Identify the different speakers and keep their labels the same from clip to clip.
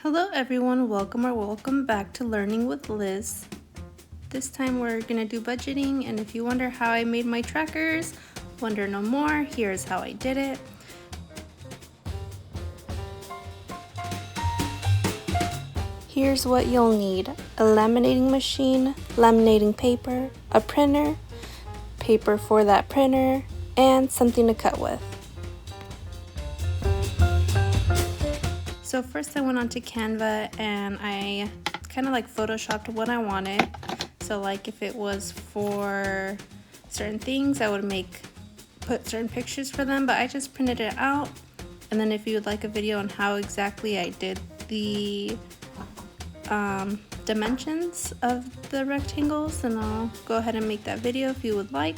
Speaker 1: Hello everyone, welcome back to Learning with Liz. This time we're gonna do budgeting, and if you wonder how I made my trackers, wonder no more, here's how I did it. Here's what you'll need: a laminating machine, laminating paper, a printer, paper for that printer, and something to cut with. So first I went onto Canva and I kind of like photoshopped what I wanted. So like if it was for certain things, I would put certain pictures for them, but I just printed it out. And then if you would like a video on how exactly I did the dimensions of the rectangles, then I'll go ahead and make that video if you would like.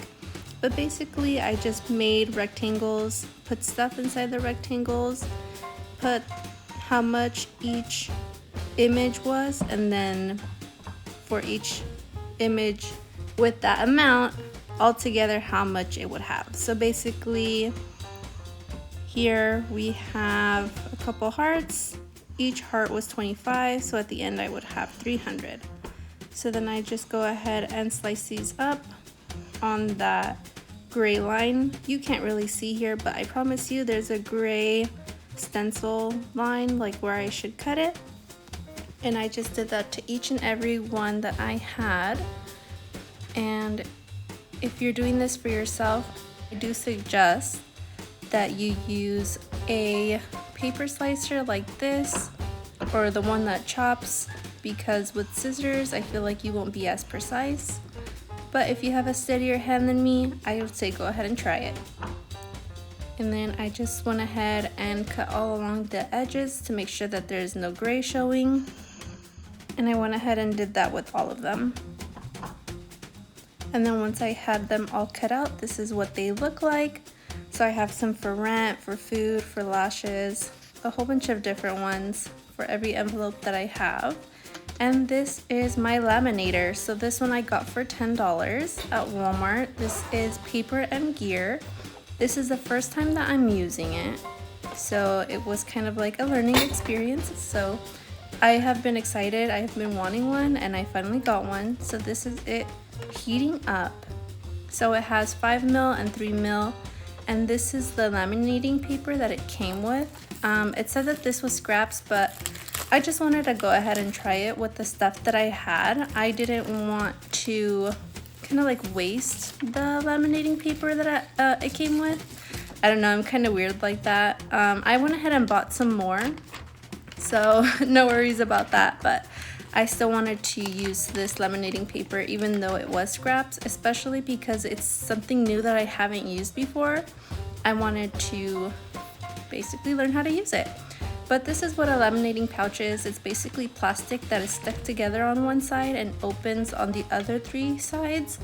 Speaker 1: But basically I just made rectangles, put stuff inside the rectangles, put how much each image was, and then for each image with that amount altogether how much it would have. So basically here we have a couple hearts. Each heart was 25, so at the end I would have 300. So then I just go ahead and slice these up on that gray line. You can't really see here, but I promise you there's a gray stencil line like where I should cut it, and I just did that to each and every one that I had. And if you're doing this for yourself, I do suggest that you use a paper slicer like this or the one that chops, because with scissors I feel like you won't be as precise. But if you have a steadier hand than me, I would say go ahead and try it. And then I just went ahead and cut all along the edges to make sure that there's no gray showing. And I went ahead and did that with all of them. And then once I had them all cut out, this is what they look like. So I have some for rent, for food, for lashes, a whole bunch of different ones for every envelope that I have. And this is my laminator. So this one I got for $10 at Walmart. This is Paper and Gear. This is the first time that I'm using it, so it was kind of like a learning experience. So I have been excited. I have been wanting one, and I finally got one. So this is it heating up. So it has 5mm and 3mm, and this is the laminating paper that it came with. It said that this was scraps, but I just wanted to go ahead and try it with the stuff that I had. I didn't want to kind of like waste the laminating paper that it came with. I don't know, I'm kind of weird like that. I went ahead and bought some more, so no worries about that, but I still wanted to use this laminating paper even though it was scraps, especially because it's something new that I haven't used before. I wanted to basically learn how to use it. But this is what a laminating pouch is. It's basically plastic that is stuck together on one side and opens on the other 3 sides.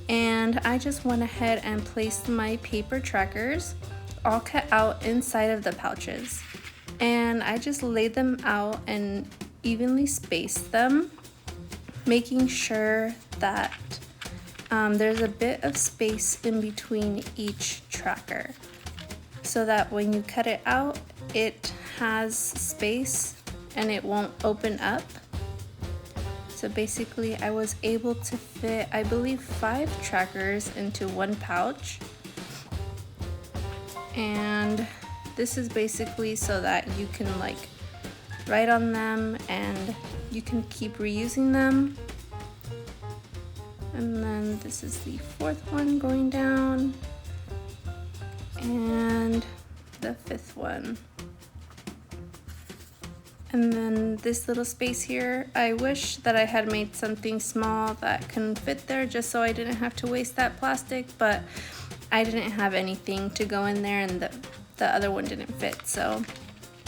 Speaker 1: And I just went ahead and placed my paper trackers all cut out inside of the pouches. And I just laid them out and evenly spaced them, making sure that there's a bit of space in between each tracker, so that when you cut it out, it has space and it won't open up. So basically I was able to fit, I believe, 5 trackers into one pouch. And this is basically so that you can like write on them and you can keep reusing them. And then this is the 4th one going down, and the 5th one. And then this little space here, I wish that I had made something small that can fit there just so I didn't have to waste that plastic, but I didn't have anything to go in there, and the other one didn't fit. So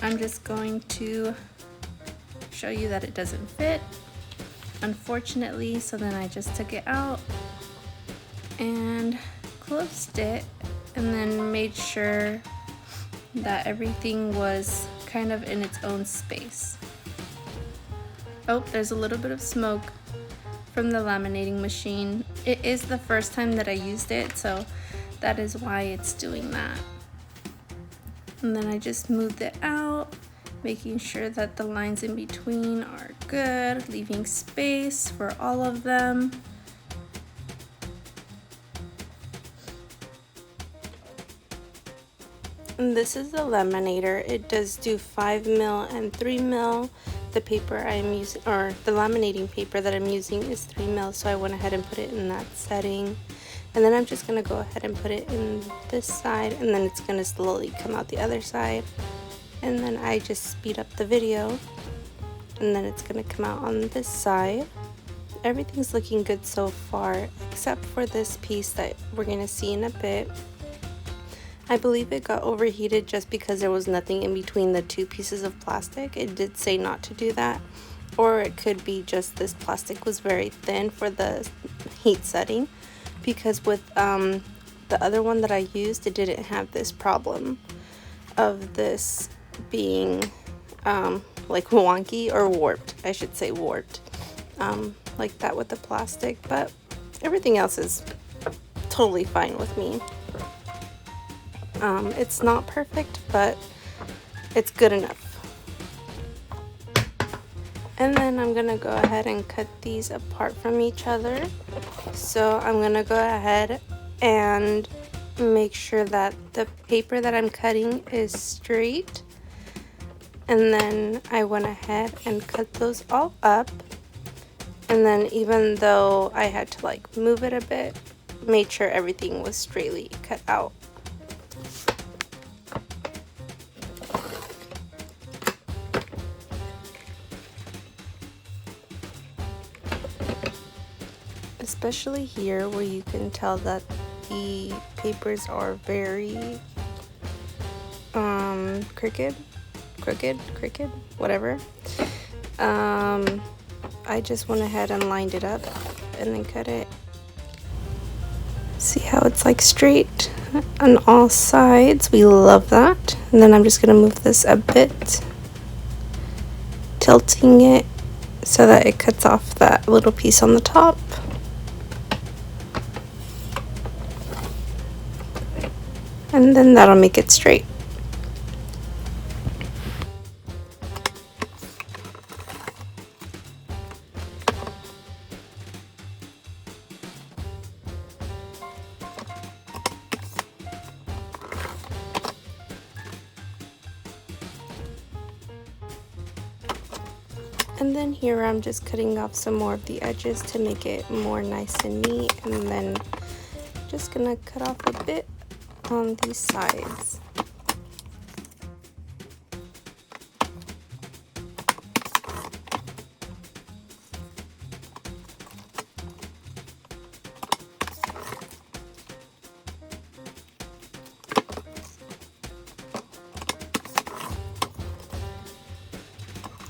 Speaker 1: I'm just going to show you that it doesn't fit, unfortunately. So then I just took it out and closed it, and then made sure that everything was kind of in its own space. Oh, there's a little bit of smoke from the laminating machine. It is the first time that I used it, so that is why it's doing that. And then I just moved it out making sure that the lines in between are good, leaving space for all of them. And this is the laminator. It does do 5 mil and 3 mil. The paper I'm using, or the laminating paper that I'm using, is 3 mil, so I went ahead and put it in that setting. And then I'm just gonna go ahead and put it in this side, and then it's gonna slowly come out the other side. And then I just speed up the video, and then it's gonna come out on this side. Everything's looking good so far, except for this piece that we're gonna see in a bit. I believe it got overheated just because there was nothing in between the two pieces of plastic. It did say not to do that, or it could be just this plastic was very thin for the heat setting, because with the other one that I used, it didn't have this problem of this being like wonky or warped. I should say warped, like that with the plastic, but everything else is totally fine with me. It's not perfect, but it's good enough. And then I'm gonna go ahead and cut these apart from each other. So I'm gonna go ahead and make sure that the paper that I'm cutting is straight. And then I went ahead and cut those all up. And then even though I had to like move it a bit, made sure everything was straightly cut out. Especially here where you can tell that the papers are very crooked, whatever. I just went ahead and lined it up and then cut it. See how it's like straight on all sides? We love that. And then I'm just gonna move this a bit, tilting it so that it cuts off that little piece on the top. And then that'll make it straight. And then here I'm just cutting off some more of the edges to make it more nice and neat, and then just gonna cut off a bit on these sides.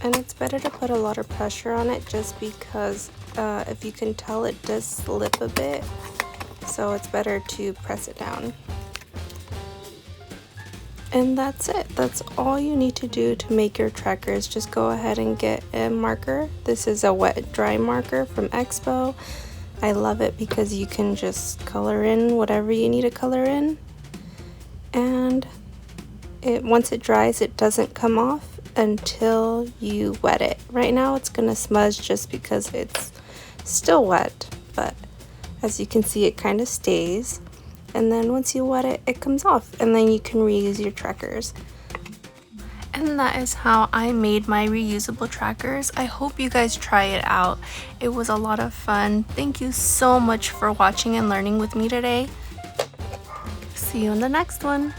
Speaker 1: And it's better to put a lot of pressure on it just because if you can tell, it does slip a bit, so it's better to press it down. And that's it. That's all you need to do to make your trackers. Just go ahead and get a marker. This is a wet dry marker from Expo. I love it because you can just color in whatever you need to color in, and once it dries, it doesn't come off until you wet it. Right now it's gonna smudge just because it's still wet, but as you can see, it kind of stays. And then once you wet it, it comes off, and then you can reuse your trackers. And that is how I made my reusable trackers. I hope you guys try it out. It was a lot of fun. Thank you so much for watching and learning with me today. See you in the next one.